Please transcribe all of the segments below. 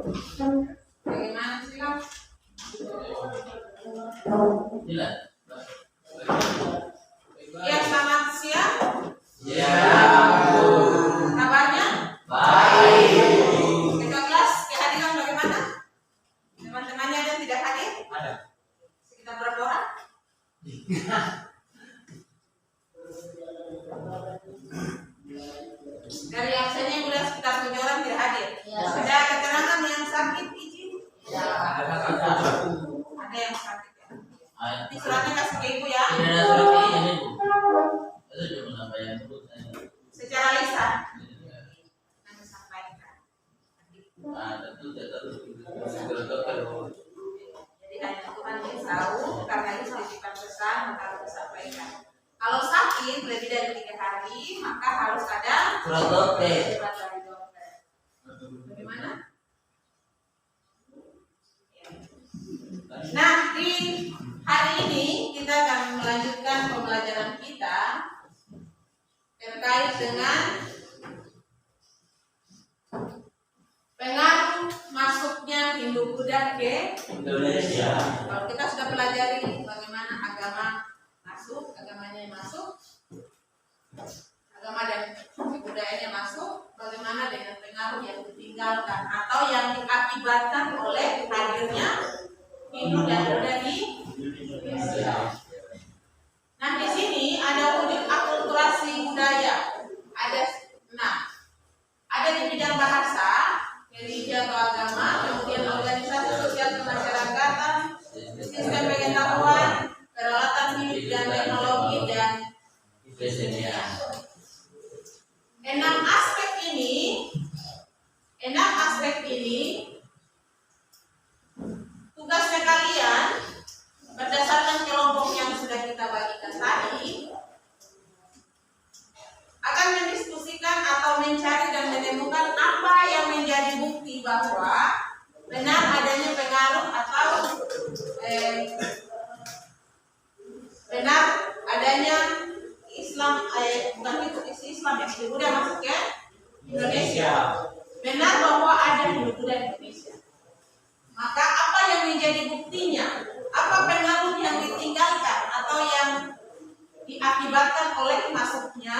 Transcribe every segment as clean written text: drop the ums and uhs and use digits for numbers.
Bagaimana silang? Ya, selamat siang. Ya. Kabarnya? Baik. Ketua kelas kehadiran bagaimana? Teman-temannya ada yang tidak hadir? Ada. Sekitar berapa orang? Dari absennya udah sekitar 7 orang tidak hadir. Ya. Ada keterangan yang sakit izin? Ya. Ada yang sakit ya. Nanti suratnya kasih ke ibu ya. Tidak ada surat ini, Bu. Itu cuma sampaian Bu. Secara lisan. Nanti sampaikan. Tentu tetap Jadi hanya Tuhan yang tahu, karena itu titipan pesan maka harus disampaikan. Kalau sakit lebih dari 3 hari, maka harus ada surat dokter. surat dari dokter. Bagaimana? Nah, di hari ini kita akan melanjutkan pembelajaran kita terkait dengan pengaruh masuknya Hindu-Buddha ke Indonesia. Kalau kita sudah pelajari bagaimana agama masuk, agamanya yang masuk, agama dan budayanya masuk, bagaimana dengan pengaruh yang ditinggalkan atau yang diakibatkan oleh hadirnya Hindu dan Buddha di Indonesia. Nah, di sini ada wujud akulturasi budaya. Ada 6. Ada di bidang bahasa, religi atau agama, kemudian organisasi sosial kemasyarakatan, sistem pengetahuan, peralatan hidup dan teknologi dan kesenian. 6 aspek ini tugasnya kalian berdasarkan kelompok yang sudah kita bagikan tadi akan mendiskusikan atau mencari dan menemukan apa yang menjadi bukti bahwa benar adanya pengaruh atau benar adanya Islam, bukan itu Islam ya, Hindu Buddha masuk ke Indonesia. Benar bahwa ada Hindu Buddha di Indonesia. Maka apa yang menjadi buktinya? Apa pengaruh yang ditinggalkan atau yang diakibatkan oleh masuknya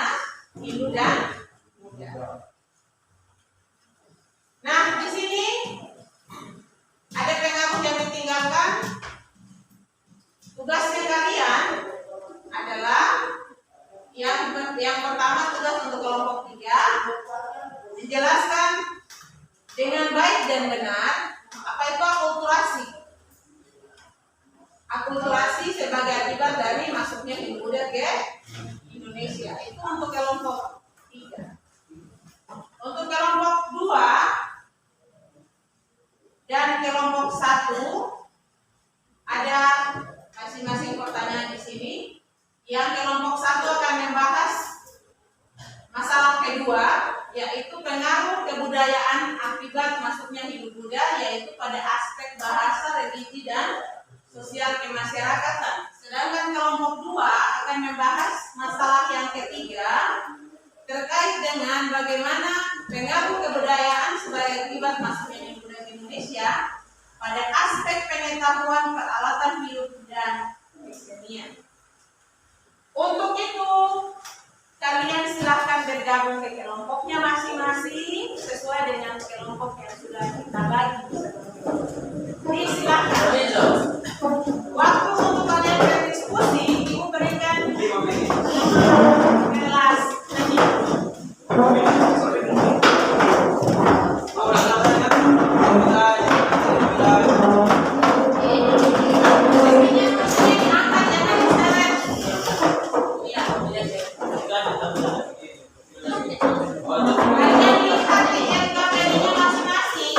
Hindu dan Buddha? Nah, di sini ada pengaruh yang ditinggalkan. Tugasnya kalian adalah yang pertama, tugas untuk kelompok 3 menjelaskan dengan baik dan benar apa itu akulturasi. Akulturasi sebagai akibat dari masuknya Hindu Buddha ke Indonesia. Itu untuk kelompok 3. Untuk kelompok 2 dan kelompok 1 ada masing-masing pertanyaan di sini. Yang kelompok 1 akan membahas masalah kedua, yaitu pengaruh kebudayaan akibat masuknya Hindu Buddha, yaitu pada aspek bahasa, religi dan sosial kemasyarakatan. Sedangkan kelompok 2 akan membahas masalah yang ketiga terkait dengan bagaimana pengaruh kebudayaan sebagai akibat masuknya Hindu Buddha ke Indonesia pada aspek pengetahuan, peralatan hidup dan kesenian. Untuk itu, kalian silahkan bergabung ke kelompoknya masing-masing sesuai dengan kelompok yang sudah kita bagi. Silahkan. Waktu untuk kalian berdiskusi, Ibu berikan 5 menit. Kelas kalian lihat masing-masing.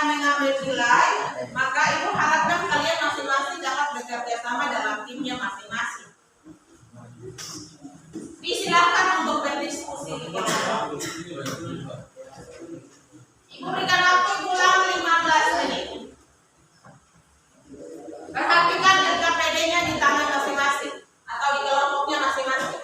mengambil nilai, maka ibu harapkan kalian masing-masing dapat bekerja sama dalam timnya masing-masing. Silakan untuk berdiskusi di kelompok. Ibu berikan waktu pulang 15 menit. Perhatikan LKPD-nya di tangan masing-masing atau di kelompoknya masing-masing.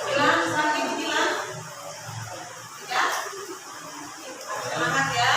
Silakan sakit silakan. Ya. Semangat ya.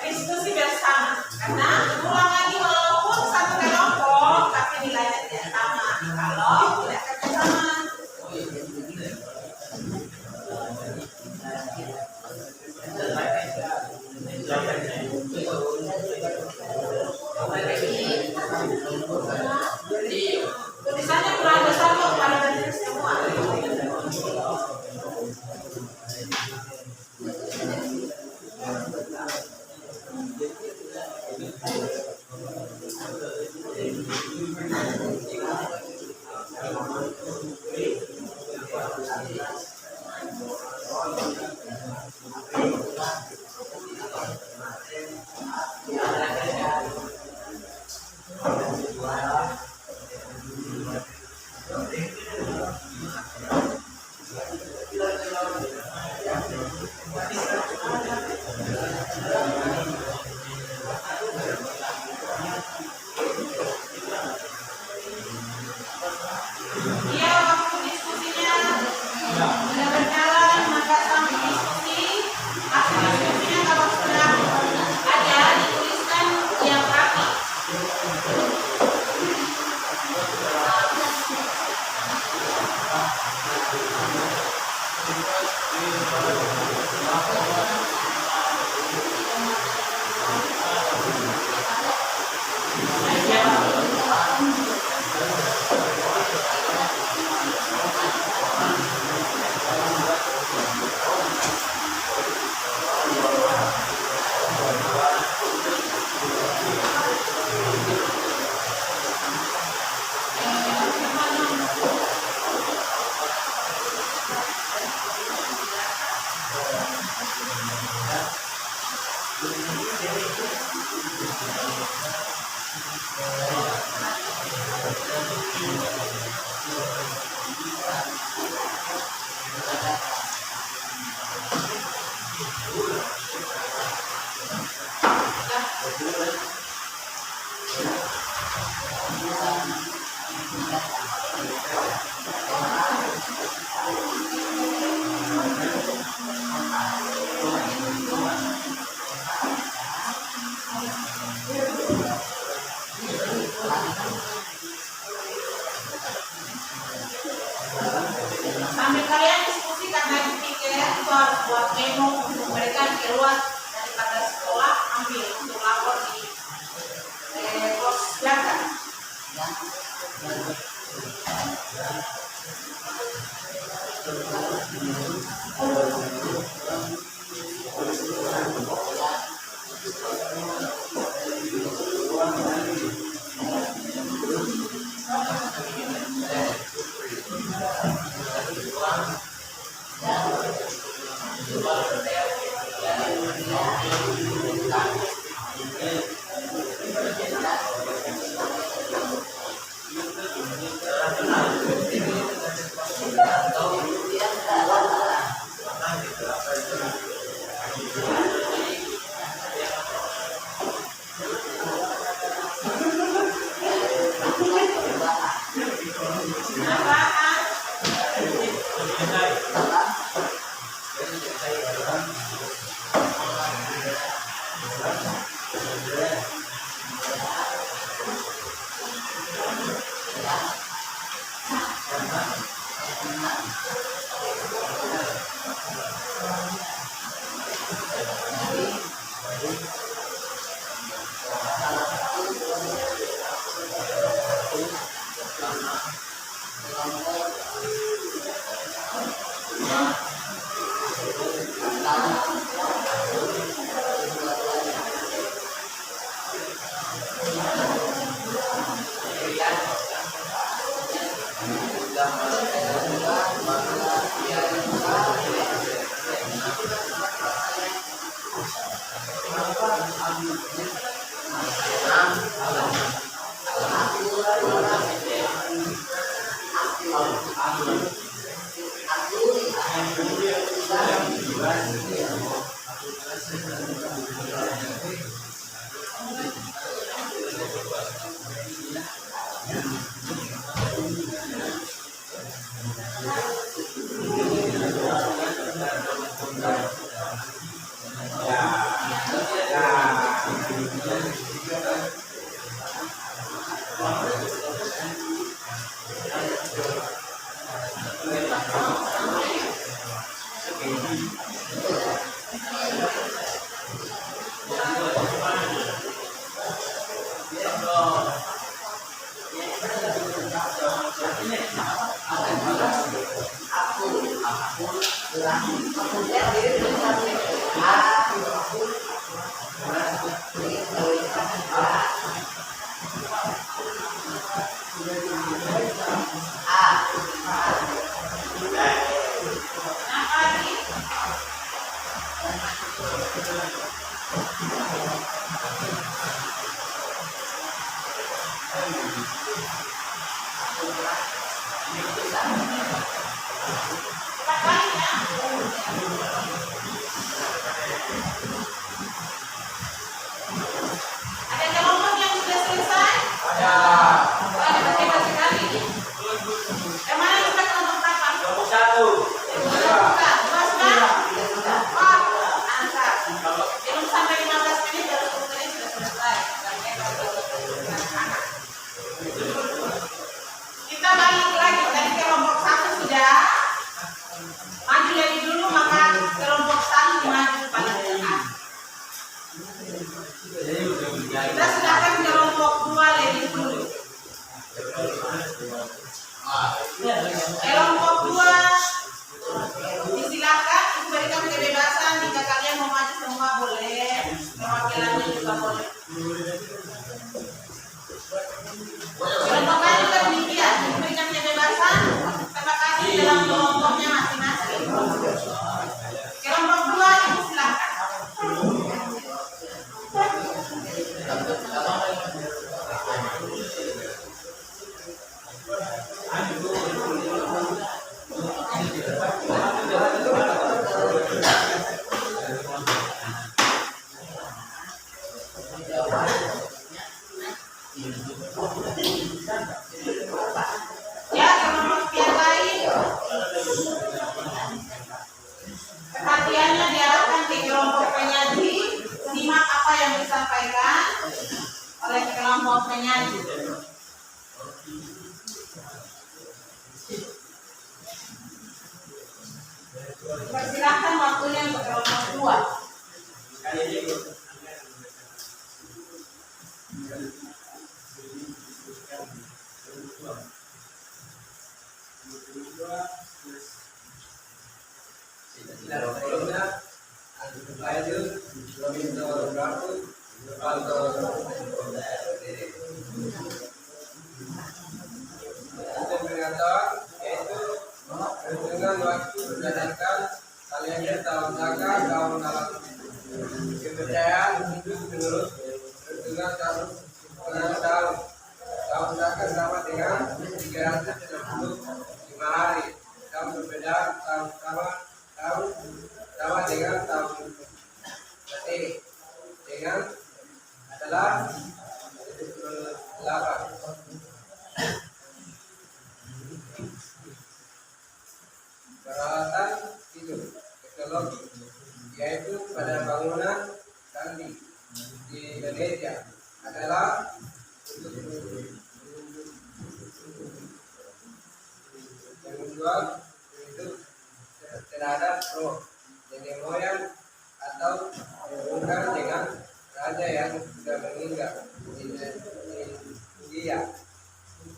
Diskusi bersama karena ulang lagi walaupun satu kelompok tapi nilainya tidak sama kalau tidak kerjasama. Tulisannya pelajar satu pada dari semua. Sambil kalian diskusi karena pikir itu harus buat memo untuk mereka yang keluar daripada sekolah, ambil untuk lapor di pos jaga. Ada kelompok yang sudah selesai? Ada. Ada berapa sekali? Yang mana kita kelompok berapa? Kelompok 1. Luas kan? Oh, angkat. Belum sampai 15 menit, baru 10 menit sudah selesai. Kita balik lagi dari kelompok 1 sudah maju lagi dulu, maka kelompok 1 maju paling tengah. Kita silakan kelompok 2 lagi dulu. Kelompok 2 disilakan diberikan kebebasan, jika kalian mau maju semua boleh, perwakilannya juga boleh. Kelompok lain juga demikian, diberikan kebebasan, terima kasih dalam kelompoknya masing-masing. Kelompok 2 itu silakan. Ya, kelompok yang lain perhatiannya diarahkan ke kelompok penyaji. Simak apa yang disampaikan oleh kelompok penyaji. Persilahkan waktunya untuk kelompok 2. Dengan waktu berdasarkan kaliannya tahun zakat tahun dalam kepercayaan hidup menurut dengan tahun zakat sama dengan 365 hari. Tahun perbedaan tahun sama dengan tahun berarti dengan adalah 8. Peralatan hidup teknologi yaitu pada bangunan candi di Indonesia adalah untuk menjual hidup terhadap roh nenek moyang atau hubungan dengan raja yang sudah meninggal di India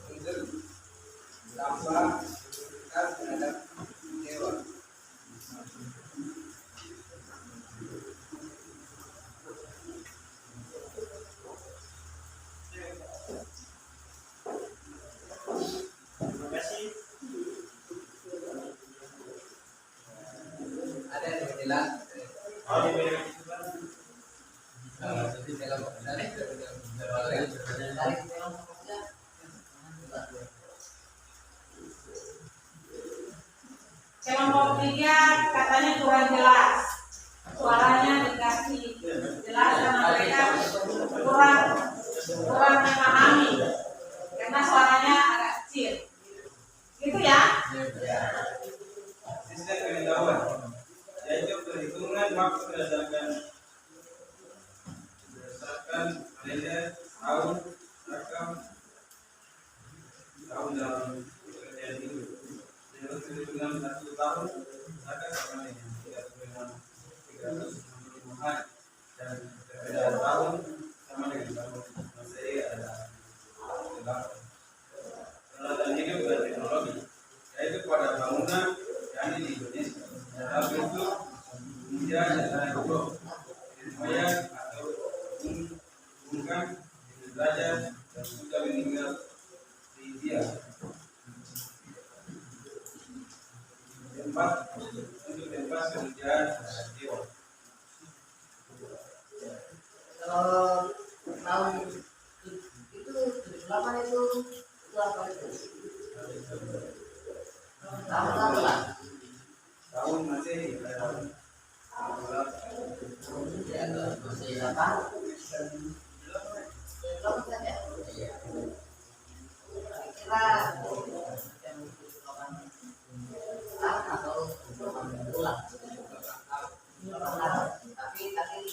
untuk tanpa terhadap dewa. Terima kasih. Ada yang jelas. Jadi dalam Kelompok 3 katanya kurang jelas. Suaranya dikasih jelas karena mereka kurang memahami karena suaranya agak kecil. Gitu ya? Sistem pengetahuan yaitu perhitungan waktu berdasarkan kalender tahun rakam tahun dalam pekerjaan hidup. Menurut perhitungan 1 tahun maka sama dengan 365 hari dan perbedaan tahun sama dengan tahun Masehi adalah 8. Peralatan hidup dan teknologi yaitu pada bangunan candi di Indonesia dalam bentuk benda dan roh moyang atau hubungan dengan raja yang sudah meninggal di India. Tempat untuk tempat kerjaan dewa. Kalau tahun itu 78 itu apa itu? Tahun apa? Tahun Masehi Ya, masih 8. 8 saja. Kira yang 8 tahun atau 8 bulan. Tapi tadi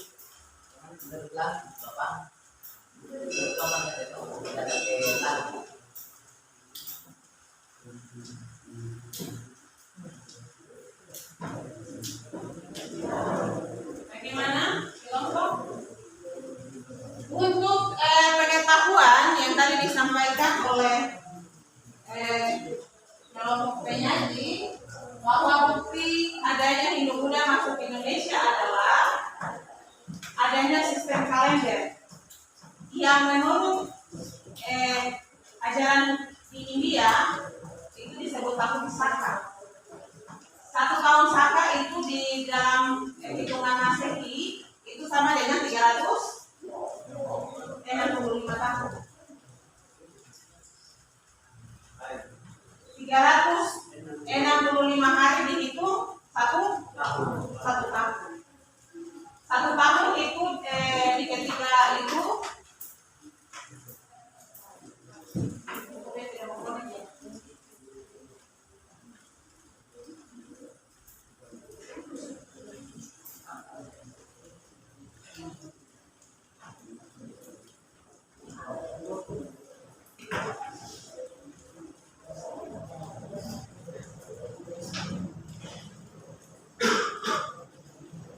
sudah bilang 8 saja itu tidak ada tahun. Bagaimana kelompok? Untuk pengetahuan yang tadi disampaikan oleh kelompok penyaji bahwa bukti adanya Hindu Buddha masuk Indonesia adalah adanya sistem kalender yang menurut ajaran di India itu disebut tahun Saka. 1 tahun Saka itu di dalam hitungan Masehi itu sama dengan 365 tahun. Baik. 365 hari dihitung satu tahun. Satu tahun itu ketika itu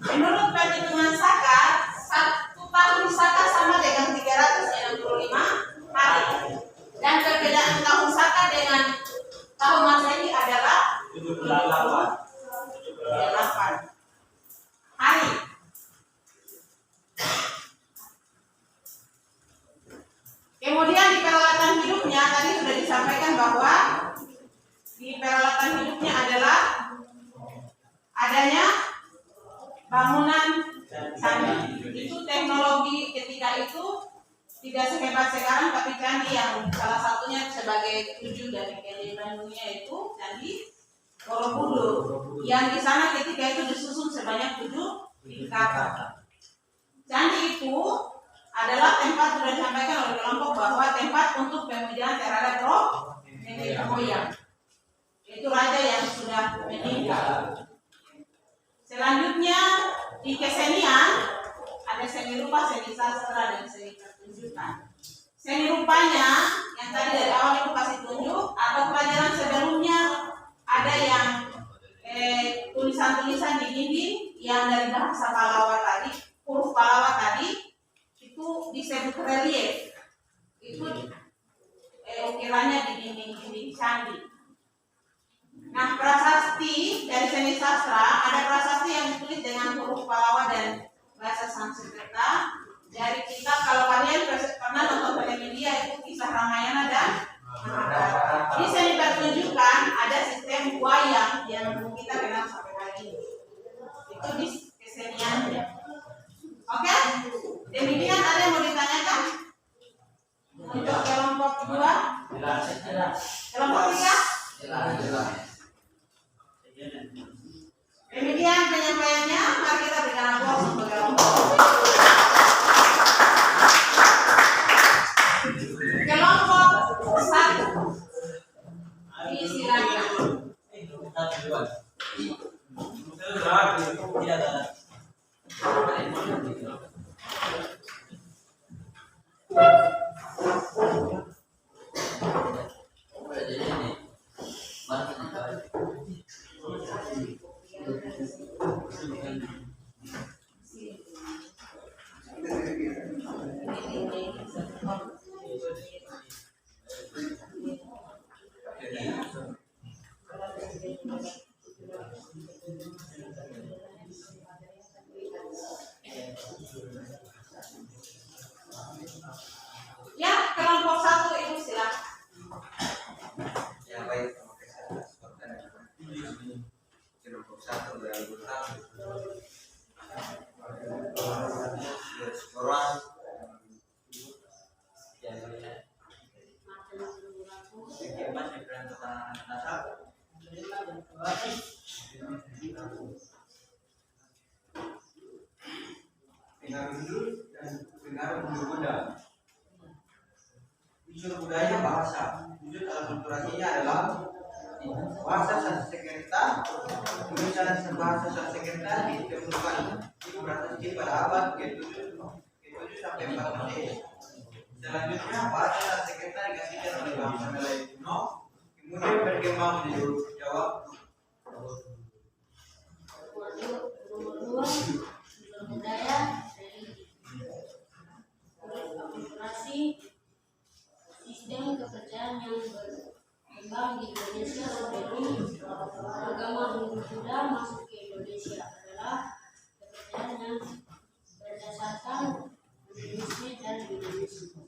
menurut perhitungan Saka, satu tahun Saka sama dengan 365 hari. Dan perbedaan tahun Saka dengan tahun Masehi adalah 78 hari. Kemudian di peralatan hidupnya tadi sudah disampaikan bahwa di peralatan hidupnya adalah adanya bangunan candi. Itu teknologi ketika itu tidak sehebat sekarang, tapi candi yang salah satunya sebagai 7 dari keajaiban dunia itu candi Borobudur, yang di sana ketika itu disusun sebanyak 7 tingkatan. Candi itu adalah tempat, sudah disampaikan oleh kelompok bahwa tempat untuk pemujaan terhadap roh nenek moyang, yaitu raja yang sudah meninggal. Selanjutnya di kesenian ada seni rupa, seni sastra, dan seni pertunjukan. Seni rupanya yang tadi dari awal itu kasih tunjuk atau pelajaran sebelumnya ada yang tulisan-tulisan di dinding yang dari bahasa Palawa tadi, huruf Palawa tadi itu disebut relief. Itu ukirannya di dinding-dinding candi. Nah, prasasti dari seni sastra ada prasasti yang ditulis dengan huruf Palawa dan bahasa Sanskerta. Dari kita, kalau kalian pernah nonton telemedia itu kisah Ramayana dan Mahabharata. Di seni pertunjukan ada sistem wayang yang kita kenal sampai hari ini. Itu di keseniannya. Oke? Demikian, ada yang mau ditanyakan? Untuk kelompok 2? Kelompok 3? Demikian penyampaiannya. Mari kita berikan aplaus untuk kelompok 1. Disilakan. Ya, kelompok 1 itu silakan. Ya baik, terima kasih atas pertanyaan. Kelompok 1 dari anggota orang Pengarut dan pengaruh Buddha. Unsur budaya bahasa. Wujud akulturasinya adalah bahasa Sanskerta. Tulisan bahasa Sanskerta ditemukan di prasasti pada abad ke-7 sampai 14. Selanjutnya bahasa Sanskerta digantikan oleh bahasa Melayu kuno, kemudian berkembang menjadi Jawa. Budaya, akulturasi, sistem kepercayaan yang berkembang di Indonesia sebelum agama Hindu-Buddha masuk ke Indonesia adalah kepercayaan yang berdasarkan Hinduisme dan Buddhisme.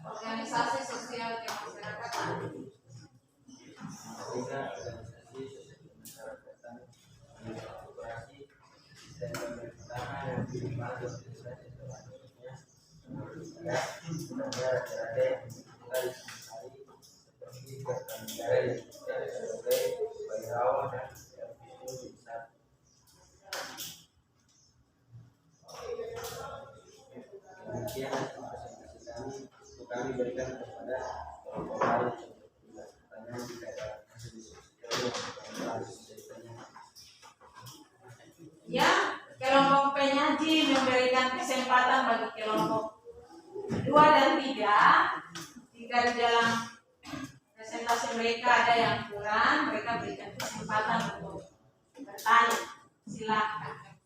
Organisasi sosial kemasyarakatan. kesempatan bagi kelompok 2 dan 3. Jika di dalam presentasi mereka ada yang kurang, mereka berikan kesempatan untuk bertanya. Silakan.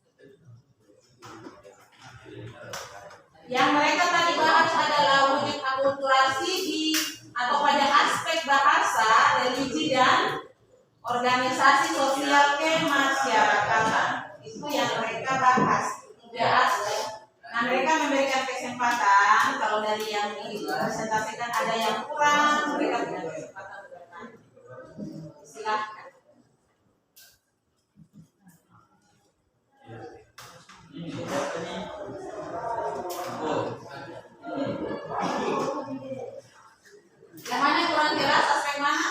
Yang mereka tadi bahas adalah wujud akulturasi atau pada aspek bahasa, religi dan organisasi sosial kemasyarakatan. Itu yang mereka bahas. Tiga aspek. Nah, mereka memberikan kesempatan kalau dari yang dipresentasikan ada yang kurang, mereka berikan kesempatan untuk bertanya. Silakan. Yang mana kurang jelas, aspek mana?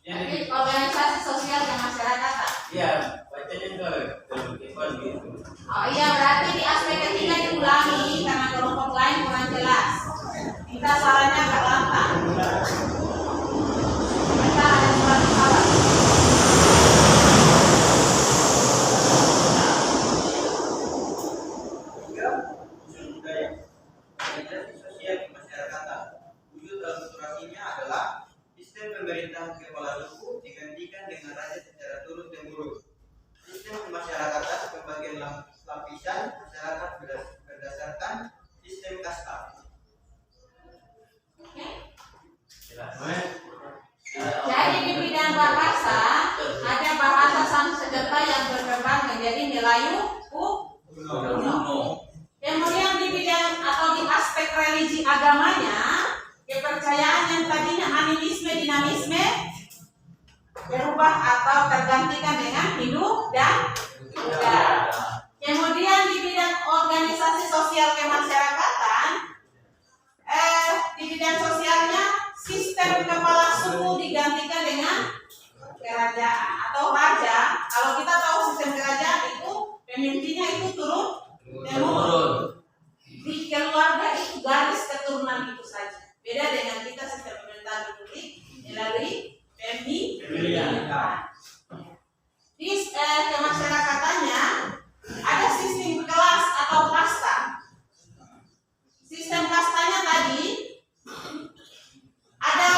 Jadi organisasi sosial kemasyarakatan. Iya, bacanya itu gitu. Oh iya, berarti di aspek ketiga diulangi karena kelompok lain kurang jelas. Kita suaranya agak lantang. Kita ada suara salah. Usul budaya. Organisasi sosial kemasyarakatan. Wujud akulturasinya adalah sistem pemerintahan kepala suku digantikan dengan raja secara turun temurun. Sistem kemasyarakatan pembagian lapisan masyarakat berdasarkan sistem kasta. Jadi di bidang bahasa ada bahasa Sanskerta yang berkembang menjadi Melayu kuno. Kemudian di bidang atau di aspek religi agamanya, kepercayaan yang tadinya animisme dinamisme berubah atau tergantikan dengan hidup dan Buddha. Kemudian di bidang organisasi sosial kemasyarakatan, di bidang sosialnya sistem kepala suku digantikan dengan kerajaan atau raja. Kalau kita tahu sistem kerajaan itu pemimpinnya itu turun temurun. Di keluarga itu garis keturunan itu saja. Beda dengan kita sistem pemerintahan republik melalui pemilihan. Di kemasyarakatannya ada sistem kelas atau kasta. Sistem kastanya tadi ada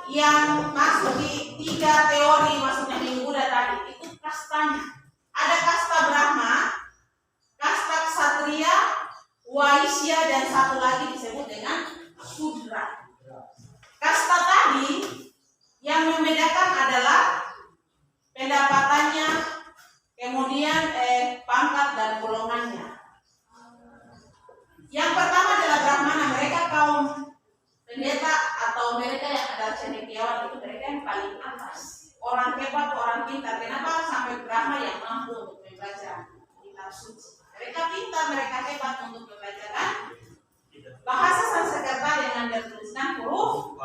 yang masuk di 3 teori masuknya di Buddha tadi, itu kastanya. Ada kasta Brahma, kasta Ksatria, Waisya, dan satu lagi disebut dengan Sudra. Kasta tadi yang membedakan adalah pendapatannya, kemudian pangkat dan golongannya. Yang pertama adalah Brahmana, mereka kaum pendeta atau mereka yang adalah cendekiawan, itu mereka yang paling atas. Orang hebat, orang pintar. Kenapa sampai Brahma yang mampu untuk membaca kitab suci? Mereka pintar, mereka hebat untuk membacakan bahasa Sanskerta dengan bertuliskan huruf.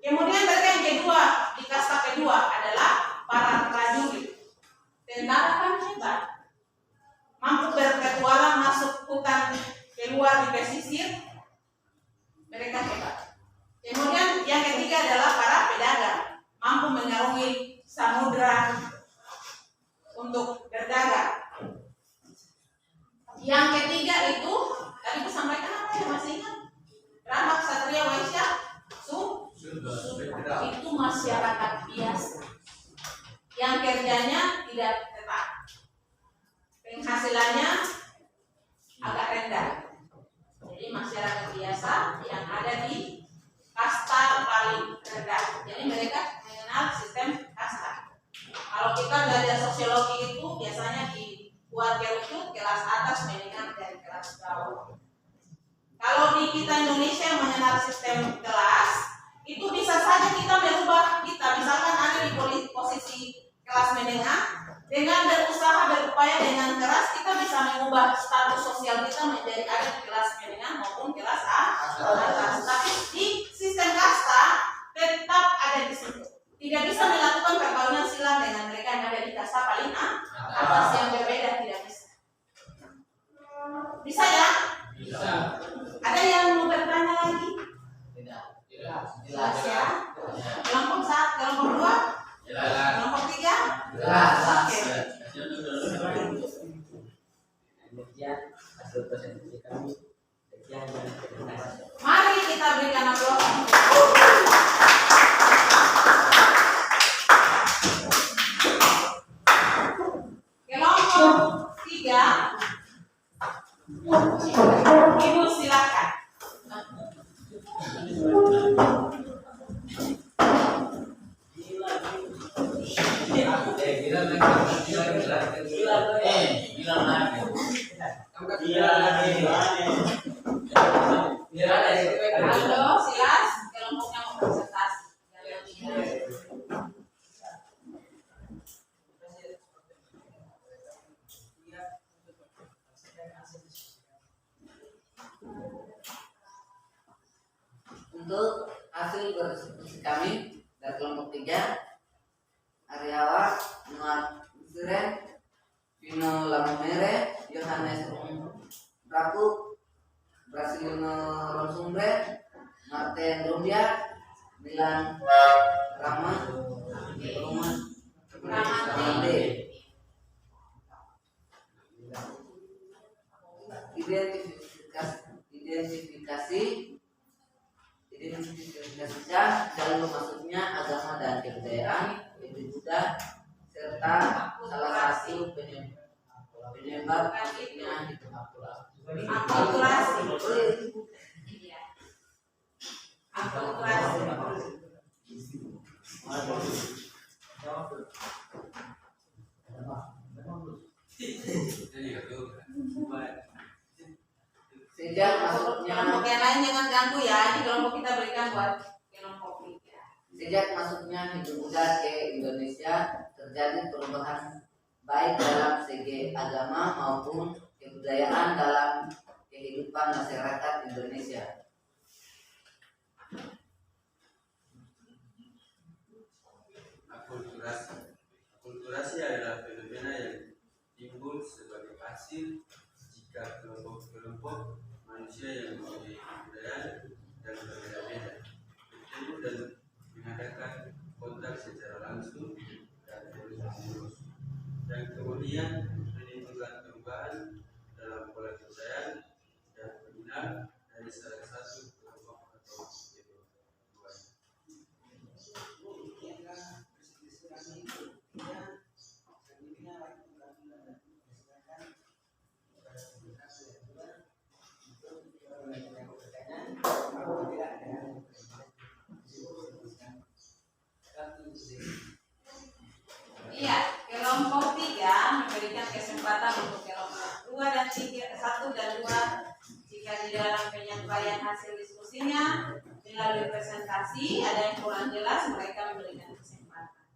Kemudian mereka yang kedua, di kasta kedua adalah para prajurit. Tentara kan hebat, mampu berpetualang masuk hutan, keluar di pesisir, mereka hebat. Kemudian yang ketiga adalah para pedagang, mampu mengarungi samudra untuk berdagang. Yang ketiga itu tadi aku sampaikan apa ya, masih ingat? Brahma, Ksatria, Waisya, Sudra. Itu masyarakat biasa yang kerjanya tidak tetap, penghasilannya agak rendah. Jadi masyarakat biasa yang ada di kasta paling rendah. Jadi mereka mengenal sistem kasta. Kalau kita belajar sosiologi itu biasanya dibuat kerucut kelas atas, menengah, dan kelas bawah. Kalau di kita Indonesia mengenal sistem kelas, itu bisa saja kita merubah kita. Misalkan ada di posisi kelas menengah, dengan berusaha berupaya dengan keras kita bisa mengubah status sosial kita menjadi ada di kelas menengah maupun kelas atas. Tapi di sistem kasta tetap ada di situ. Tidak bisa melakukan perkawinan silang dengan mereka yang ada di kasta paling atas, yang berbeda, tidak bisa. Bisa ya? Bisa. Ada yang mau bertanya lagi? Tidak. Jelas ya? Kelompok 1, kelompok 2? Jelas. Demikian hasil presentasi kami. Sekian dan terima kasih. Mari kita berikan aplaus. Kelompok 3, Ibu silakan. Bilang lagi. Halo, silas, kelompoknya mau presentasi. Untuk hasil berdiskusi kami dari kelompok 3, Aryawa, Muhammad Siren, Vino Lamomere, Yohanes Raku, Brasilino Ronsumbre, Martin Rumbia, Milan Rama, Ramande. Identifikasikan jalur masuknya agama dan kebudayaan yaitu Buddha serta salah satu penyebab masuknya itu Akulturasi. Iya. Akulturasi. sejak masuknya Kelompok yang lain jangan ganggu ya. Ini kelompok kita berikan buat kelompok 3. Sejak masuknya Hindu Buddha ke Indonesia terjadi perubahan baik dalam segi agama maupun kebudayaan dalam kehidupan masyarakat Indonesia. Akulturasi adalah fenomena yang timbul sebagai hasil jika kelompok-kelompok manusia yang memiliki kebudayaan dan berbeda-beda bertemu dan mengadakan kontak secara langsung dan terus-menerus, dan kemudian menimbulkan perubahan dalam pola kebudayaan dan pembinaan dari salah satu kelompok atau kedua. Iya, kelompok 3 memberikan kesempatan untuk kelompok 2 dan 3, 1 dan 2 jika di dalam penyampaian hasil diskusinya melalui presentasi ada yang kurang jelas mereka memberikan kesempatan.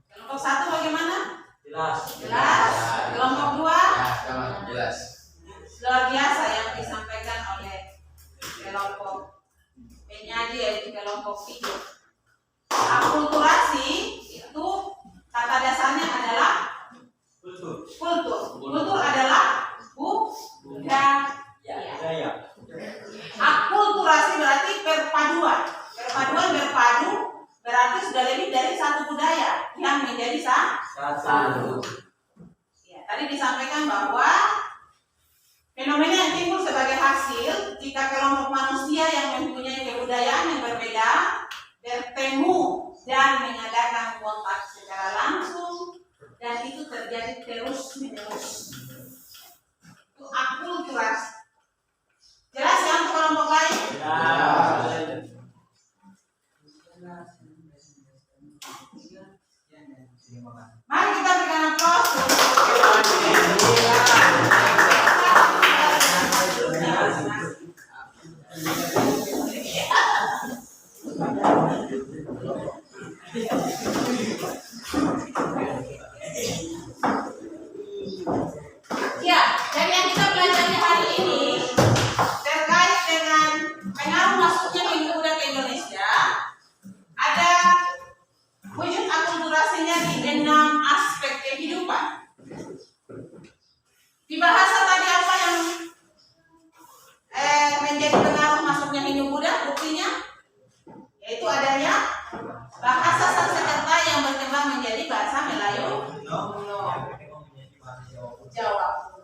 Kelompok 1 bagaimana? Jelas. Jelas. Kelompok 2 Jelas. luar biasa yang disampaikan oleh kelompok penyaji yaitu kelompok 3. Akulturasi itu kata dasarnya adalah kultur. Kultur adalah budaya. Akulturasi berarti perpaduan. Berpadu berarti sudah lebih dari satu budaya yang menjadi satu. Ya, tadi disampaikan bahwa fenomena yang timbul sebagai hasil jika kelompok manusia yang mempunyai kebudayaan yang berbeda bertemu dan mengadakan kontak secara langsung dan itu terjadi terus-menerus. Itu akulturasi. Jelas ya untuk kelompok lain? Mari kita berikan aplaus. Ya, dari yang kita pelajari hari ini terkait dengan pengaruh masuknya Hindu Buddha ke Indonesia, ada wujud akulturasinya di 6 aspek kehidupan. Di bahasa tadi apa yang menjadi pengaruh masuknya Hindu Buddha? Buktinya yaitu adanya bahasa Sanskerta yang berkembang menjadi bahasa Melayu kuno. Jawa.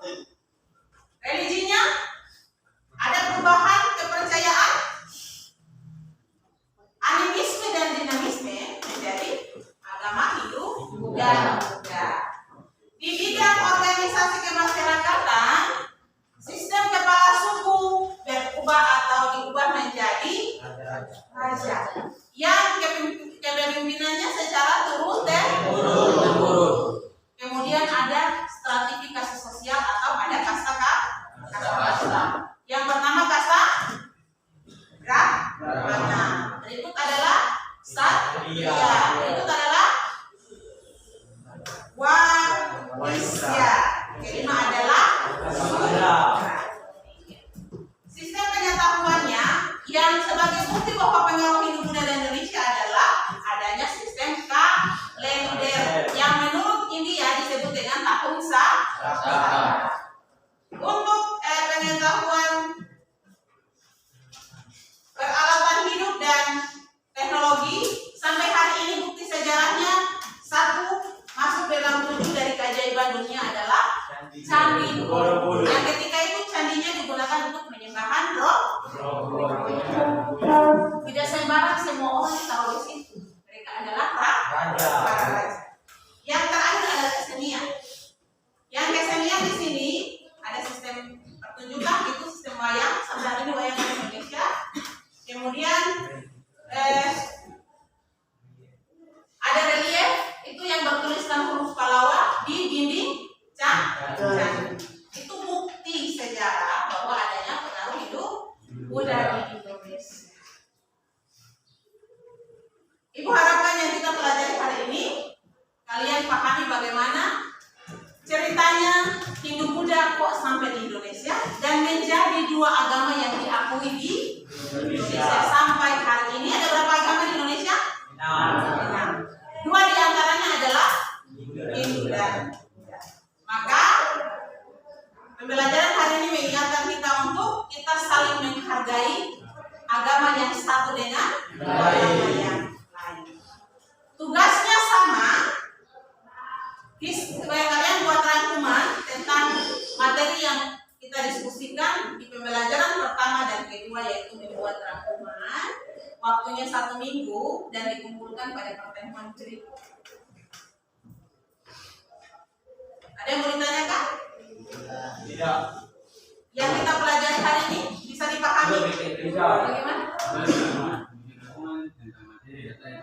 kelima adalah sistem pengetahuannya yang sebagai bukti bahwa pengaruh Hindu Buddha di Indonesia adalah adanya sistem kalender yang menurut India disebut dengan tahun Saka. Untuk pengetahuan peralatan hidup dan teknologi sampai hari ini bukti sejarahnya satu masuk dalam 7 dari keajaiban dunia adalah Candi Borobudur. Yang ketika itu candinya digunakan untuk penyembahan roh. Tidak sembarang semua orang ditaruh di situ. Mereka adalah para raja. Yang terakhir adalah kesenian. Yang kesenian di sini ada sistem pertunjukan, itu sistem wayang. Sampai hari ini wayang di Indonesia. Kemudian ada relief itu yang bertuliskan huruf Pallawa di dinding candi. Itu bukti sejarah bahwa adanya pengaruh Hindu Buddha di Indonesia. Ibu harapkan yang kita pelajari hari ini kalian pahami bagaimana ceritanya Hindu Buddha kok sampai di Indonesia dan menjadi 2 agama yang diakui di Indonesia sampai hari ini. Ada berapa agama di Indonesia? 6. 2 di antaranya adalah Hindu dan Buddha. Maka pembelajaran hari ini mengingatkan kita untuk kita saling menghargai agama yang satu dengan agama yang lain. Tugasnya sama. Supaya kalian buat rangkuman tentang materi yang kita diskusikan di pembelajaran pertama dan kedua, yaitu membuat rangkuman. Waktunya 1 minggu dan dikumpulkan pada pertemuan berikut. Ada yang mau ditanyakan? Tidak. Yang kita pelajari hari ini bisa dipahami? Bagaimana?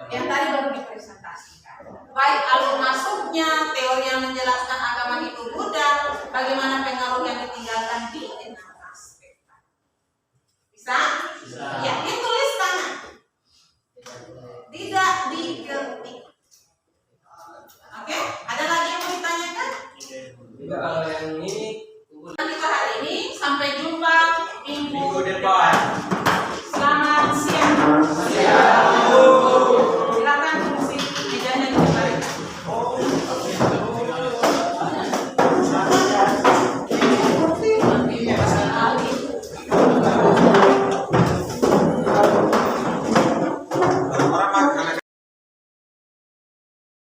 Yang tadi baru dipresentasikan. Baik alur masuknya, teori yang menjelaskan agama Hindu Buddha, bagaimana pengaruh yang ditinggalkan di 6 aspek. Bisa? Ya, ditulis tangan. Tidak diketik. Oke? Ada lagi yang mau ditanyakan? Tidak, kalau yang ini Kita hari ini sampai jumpa minggu depan. Selamat siang.